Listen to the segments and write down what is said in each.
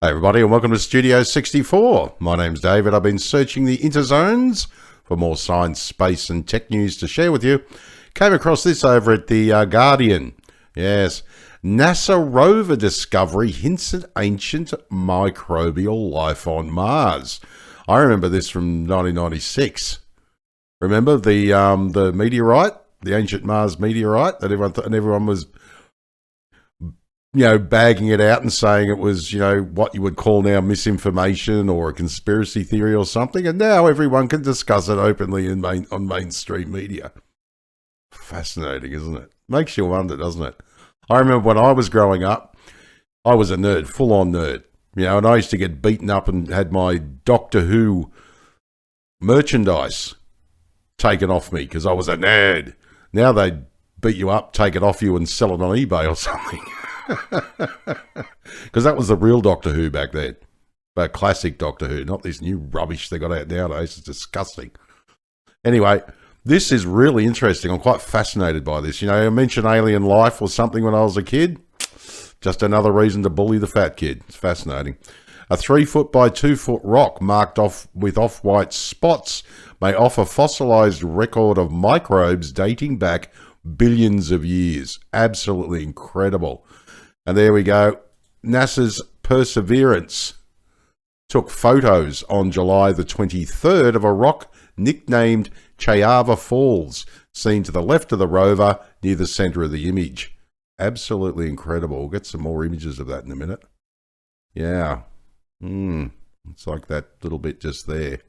Hey everybody, and welcome to Studio 64. My name's David. I've been searching the interzones for more science, space and tech news to share with you. Came across this over at the Guardian. Yes, NASA Rover discovery hints at ancient microbial life on Mars. I remember this from 1996. Remember the meteorite, the ancient Mars meteorite that everyone was, bagging it out and saying it was, what you would call now misinformation or a conspiracy theory or something. And now everyone can discuss it openly on mainstream media. Fascinating, isn't it? Makes you wonder, doesn't it? I remember when I was growing up, I was a nerd, full-on nerd. And I used to get beaten up and had my Doctor Who merchandise taken off me because I was a nerd. Now they beat you up, take it off you and sell it on eBay or something. Because that was the real Doctor Who back then. But classic Doctor Who, not this new rubbish they got out nowadays. It's disgusting. Anyway, this is really interesting. I'm quite fascinated by this. I mentioned alien life or something when I was a kid. Just another reason to bully the fat kid. It's fascinating. A 3-foot by 2-foot rock marked off with off-white spots may offer fossilized record of microbes dating back billions of years. Absolutely incredible. And there we go. NASA's Perseverance took photos on July the 23rd of a rock nicknamed Chayava Falls, seen to the left of the rover near the center of the image. Absolutely incredible. We'll get some more images of that in a minute. Yeah. It's like that little bit just there.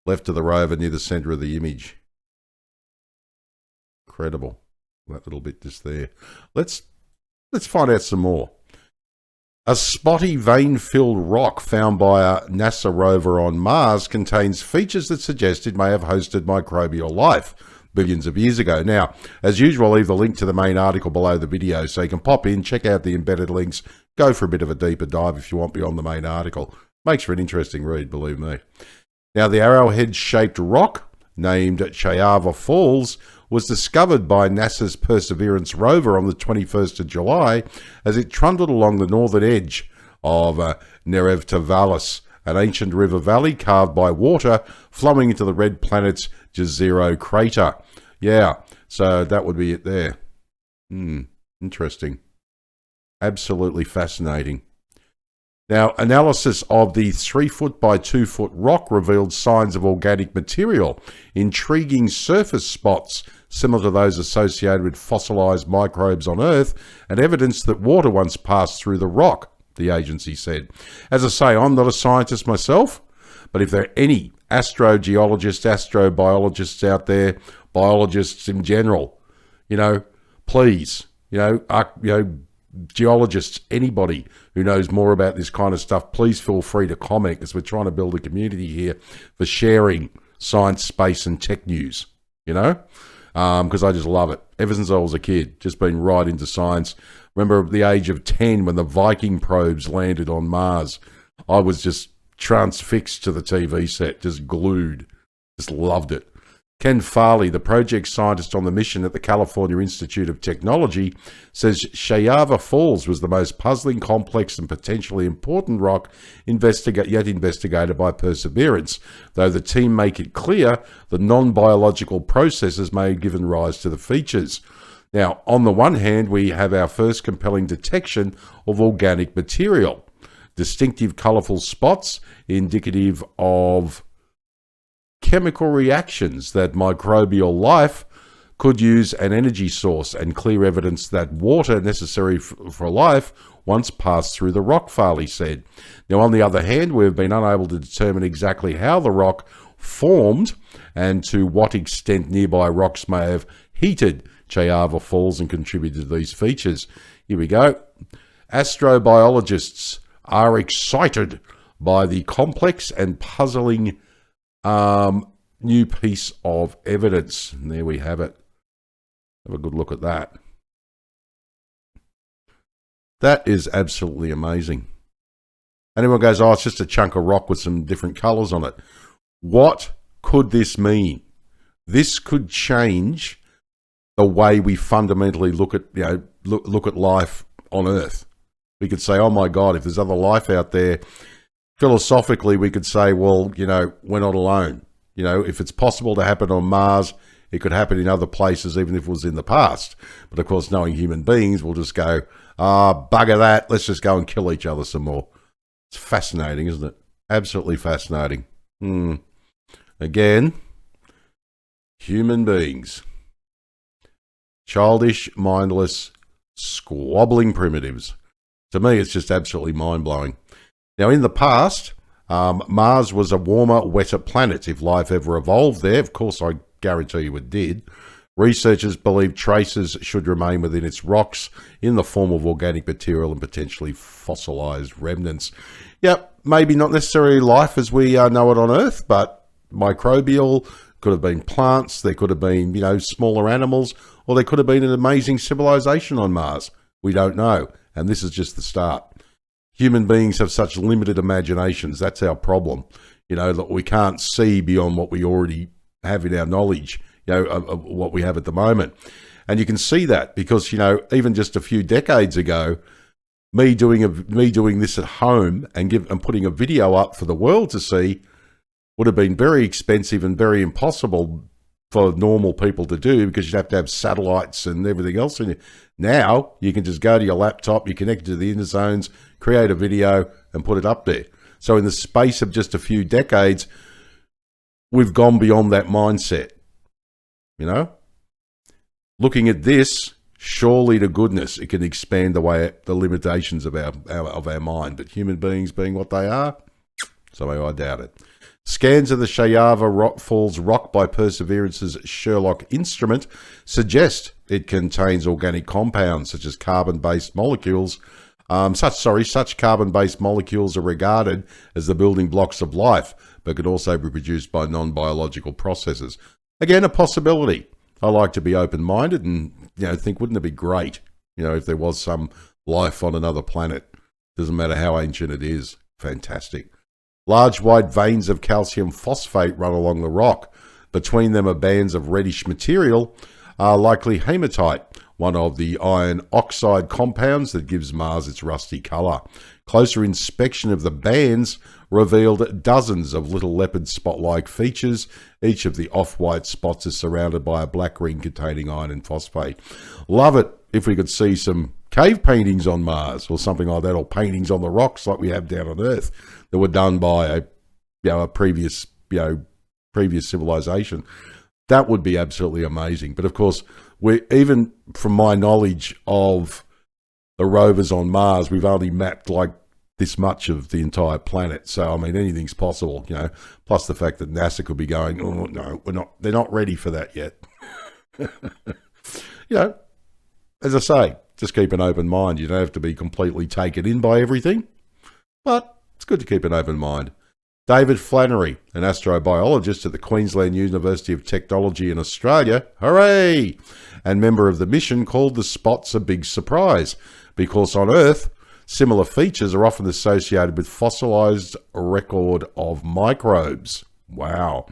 Left of the rover near the center of the image. Incredible. That little bit just there. Let's find out some more. A spotty vein-filled rock found by a NASA rover on Mars contains features that suggest it may have hosted microbial life billions of years ago. Now, as usual, I'll leave the link to the main article below the video so you can pop in, check out the embedded links, go for a bit of a deeper dive if you want beyond the main article. Makes for an interesting read, believe me. Now, the arrowhead-shaped rock, named Chayava Falls, was discovered by NASA's Perseverance rover on the 21st of July as it trundled along the northern edge of Nerevta Vallis, an ancient river valley carved by water flowing into the red planet's Jezero crater. Yeah, so that would be it there. Interesting. Absolutely fascinating. Now, analysis of the 3-foot by 2-foot rock revealed signs of organic material, intriguing surface spots similar to those associated with fossilized microbes on Earth, and evidence that water once passed through the rock, the agency said. As I say, I'm not a scientist myself, but if there are any astrogeologists, astrobiologists out there, biologists in general, please, geologists, anybody who knows more about this kind of stuff, please feel free to comment, because we're trying to build a community here for sharing science, space and tech news, because I just love it. Ever since I was a kid, just been right into science. Remember at the age of 10 when the Viking probes landed on Mars, I was just transfixed to the TV set, just glued, just loved it. Ken Farley, the project scientist on the mission at the California Institute of Technology, says Chayava Falls was the most puzzling, complex and potentially important rock yet investigated by Perseverance, though the team make it clear the non-biological processes may have given rise to the features. Now, on the one hand, we have our first compelling detection of organic material. Distinctive colourful spots indicative of chemical reactions that microbial life could use an energy source, and clear evidence that water necessary for life once passed through the rock, Farley said. Now, on the other hand, we've been unable to determine exactly how the rock formed and to what extent nearby rocks may have heated Chayava Falls and contributed to these features. Here we go. Astrobiologists are excited by the complex and puzzling new piece of evidence. And there we have it. Have a good look at that. That is absolutely amazing. Anyone goes, oh, it's just a chunk of rock with some different colours on it. What could this mean? This could change the way we fundamentally look at, look at life on Earth. We could say, oh my God, if there's other life out there, philosophically, we could say, well, we're not alone. If it's possible to happen on Mars, it could happen in other places, even if it was in the past. But of course, knowing human beings, we'll just go, bugger that. Let's just go and kill each other some more. It's fascinating, isn't it? Absolutely fascinating. Again, human beings. Childish, mindless, squabbling primitives. To me, it's just absolutely mind-blowing. Now, in the past, Mars was a warmer, wetter planet. If life ever evolved there, of course, I guarantee you it did. Researchers believe traces should remain within its rocks in the form of organic material and potentially fossilized remnants. Yep, maybe not necessarily life as we know it on Earth, but microbial, could have been plants, there could have been, smaller animals, or there could have been an amazing civilization on Mars. We don't know, and this is just the start. Human beings have such limited imaginations. That's our problem. That we can't see beyond what we already have in our knowledge, of what we have at the moment. And you can see that because, even just a few decades ago, me doing this at home and putting a video up for the world to see would have been very expensive and very impossible for normal people to do because you'd have to have satellites and everything else in it. Now, you can just go to your laptop, you connect it to the interzones, create a video and put it up there. So in the space of just a few decades, we've gone beyond that mindset. Looking at this, surely to goodness, it can expand the limitations of our mind. But human beings being what they are, somehow I doubt it. Scans of the Shayava Falls rock by Perseverance's Sherlock instrument suggest it contains organic compounds such as carbon-based molecules. Such carbon-based molecules are regarded as the building blocks of life, but could also be produced by non-biological processes. Again, a possibility. I like to be open-minded and think, wouldn't it be great, if there was some life on another planet? Doesn't matter how ancient it is. Fantastic. Large wide veins of calcium phosphate run along the rock. Between them are bands of reddish material, likely hematite, one of the iron oxide compounds that gives Mars its rusty colour. Closer inspection of the bands revealed dozens of little leopard spot-like features. Each of the off-white spots is surrounded by a black ring containing iron and phosphate. Love it if we could see some cave paintings on Mars or something like that, or paintings on the rocks like we have down on Earth that were done by a previous civilization. That would be absolutely amazing. But of course, even from my knowledge of the rovers on Mars, we've only mapped like this much of the entire planet. So, anything's possible, plus the fact that NASA could be going, oh, no, they're not ready for that yet. As I say, just keep an open mind. You don't have to be completely taken in by everything, but it's good to keep an open mind. David Flannery, an astrobiologist at the Queensland University of Technology in Australia, hooray, and member of the mission, called the spots a big surprise because on Earth, similar features are often associated with fossilised record of microbes. Wow.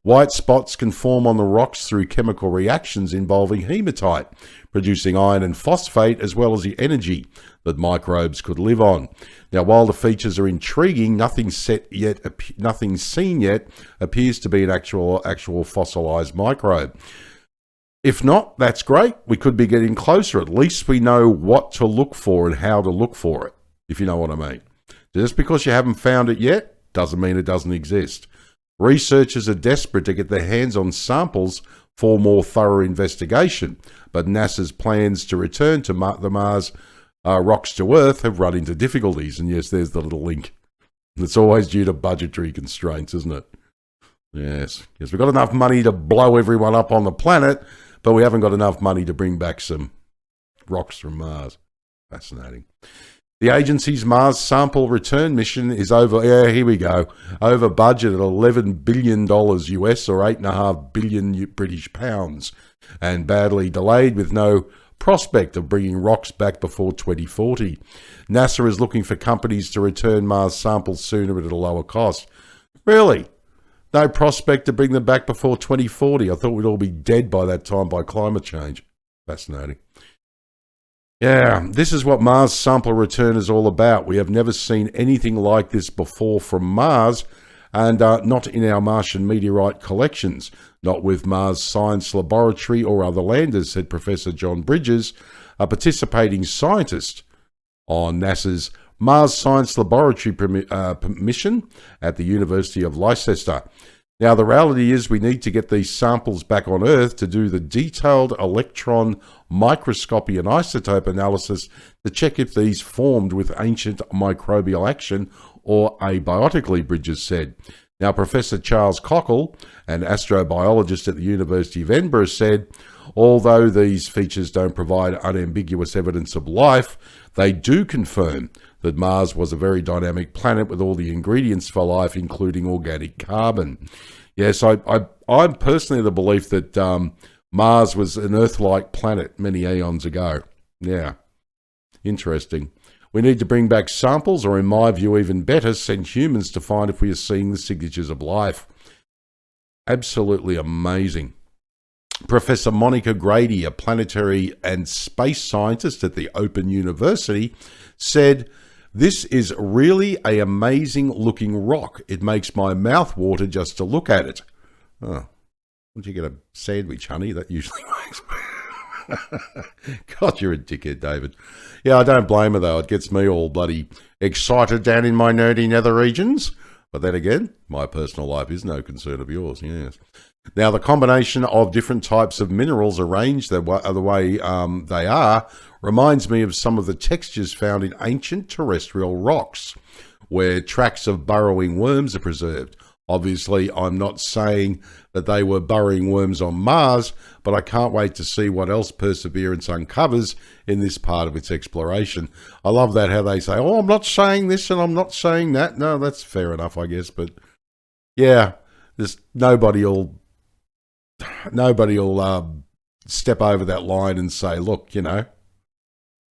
White spots can form on the rocks through chemical reactions involving hematite, producing iron and phosphate as well as the energy that microbes could live on. Now, while the features are intriguing, nothing seen yet appears to be an actual fossilized microbe. If not, that's great. We could be getting closer. At least we know what to look for and how to look for it, if you know what I mean. Just because you haven't found it yet doesn't mean it doesn't exist. Researchers are desperate to get their hands on samples for more thorough investigation, but NASA's plans to return to the Mars rocks to Earth have run into difficulties. And yes, there's the little link. It's always due to budgetary constraints, isn't it? Yes, we've got enough money to blow everyone up on the planet, but we haven't got enough money to bring back some rocks from Mars. Fascinating. The agency's Mars sample return mission is over budget at $11 billion US or 8.5 billion British pounds, and badly delayed with no prospect of bringing rocks back before 2040. NASA is looking for companies to return Mars samples sooner but at a lower cost. Really? No prospect to bring them back before 2040? I thought we'd all be dead by that time by climate change. Fascinating. Yeah, this is what Mars sample return is all about. We have never seen anything like this before from Mars, and not in our Martian meteorite collections, not with Mars Science Laboratory or other landers, said Professor John Bridges, a participating scientist on NASA's Mars Science Laboratory mission at the University of Leicester. Now, the reality is we need to get these samples back on Earth to do the detailed electron microscopy and isotope analysis to check if these formed with ancient microbial action or abiotically, Bridges said. Now, Professor Charles Cockle, an astrobiologist at the University of Edinburgh, said, although these features don't provide unambiguous evidence of life, they do confirm that Mars was a very dynamic planet with all the ingredients for life, including organic carbon. Yes, I'm personally of the belief that Mars was an Earth-like planet many eons ago. Yeah, interesting. We need to bring back samples, or in my view, even better, send humans to find if we are seeing the signatures of life. Absolutely amazing. Professor Monica Grady, a planetary and space scientist at the Open University, said, "This is really an amazing looking rock. It makes my mouth water just to look at it." Oh, once you get a sandwich, honey, that usually makes God, you're a dickhead, David. Yeah, I don't blame her, though. It gets me all bloody excited down in my nerdy nether regions. But then again, my personal life is no concern of yours, yes. Now, the combination of different types of minerals arranged the way they are reminds me of some of the textures found in ancient terrestrial rocks, where tracks of burrowing worms are preserved. Obviously, I'm not saying that they were burrowing worms on Mars, but I can't wait to see what else Perseverance uncovers in this part of its exploration. I love that, how they say, oh, I'm not saying this and I'm not saying that. No, that's fair enough, I guess. But yeah, there's nobody will step over that line and say, look, you know,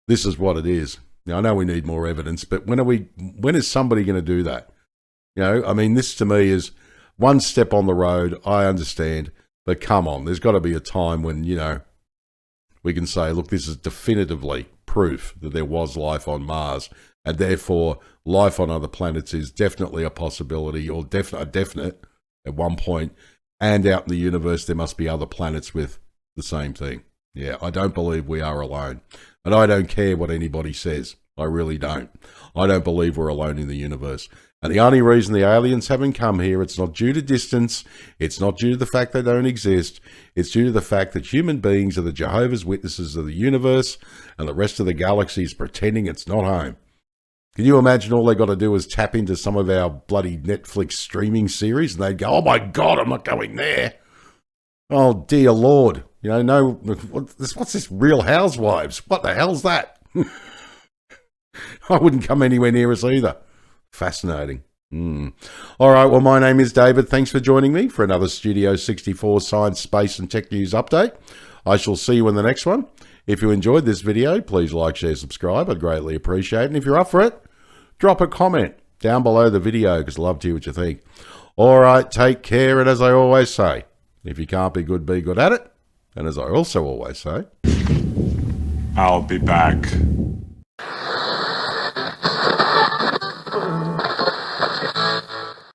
this is what it is. Now, I know we need more evidence, but when is somebody going to do that? You know, I mean, this to me is one step on the road. I understand, but come on, there's got to be a time when, you know, we can say, look, this is definitively proof that there was life on Mars, and therefore life on other planets is definitely a possibility, or definite at one point, and out in the universe there must be other planets with the same thing. Yeah, I don't believe we are alone, and I don't care what anybody says. I really don't. I don't believe we're alone in the universe. And the only reason the aliens haven't come here, it's not due to distance, it's not due to the fact they don't exist, it's due to the fact that human beings are the Jehovah's Witnesses of the universe, and the rest of the galaxy is pretending it's not home. Can you imagine all they got to do is tap into some of our bloody Netflix streaming series, and they'd go, oh my God, I'm not going there. Oh dear Lord. You know, no, what's this Real Housewives? What the hell's that? I wouldn't come anywhere near us either. Fascinating. All right, well, my name is David. Thanks for joining me for another Studio 64 Science, Space and Tech News update. I shall see you in the next one. If you enjoyed this video, please like, share, subscribe. I'd greatly appreciate it. And if you're up for it, drop a comment down below the video, because I'd love to hear what you think. All right, take care. And as I always say, if you can't be good at it. And as I also always say, I'll be back.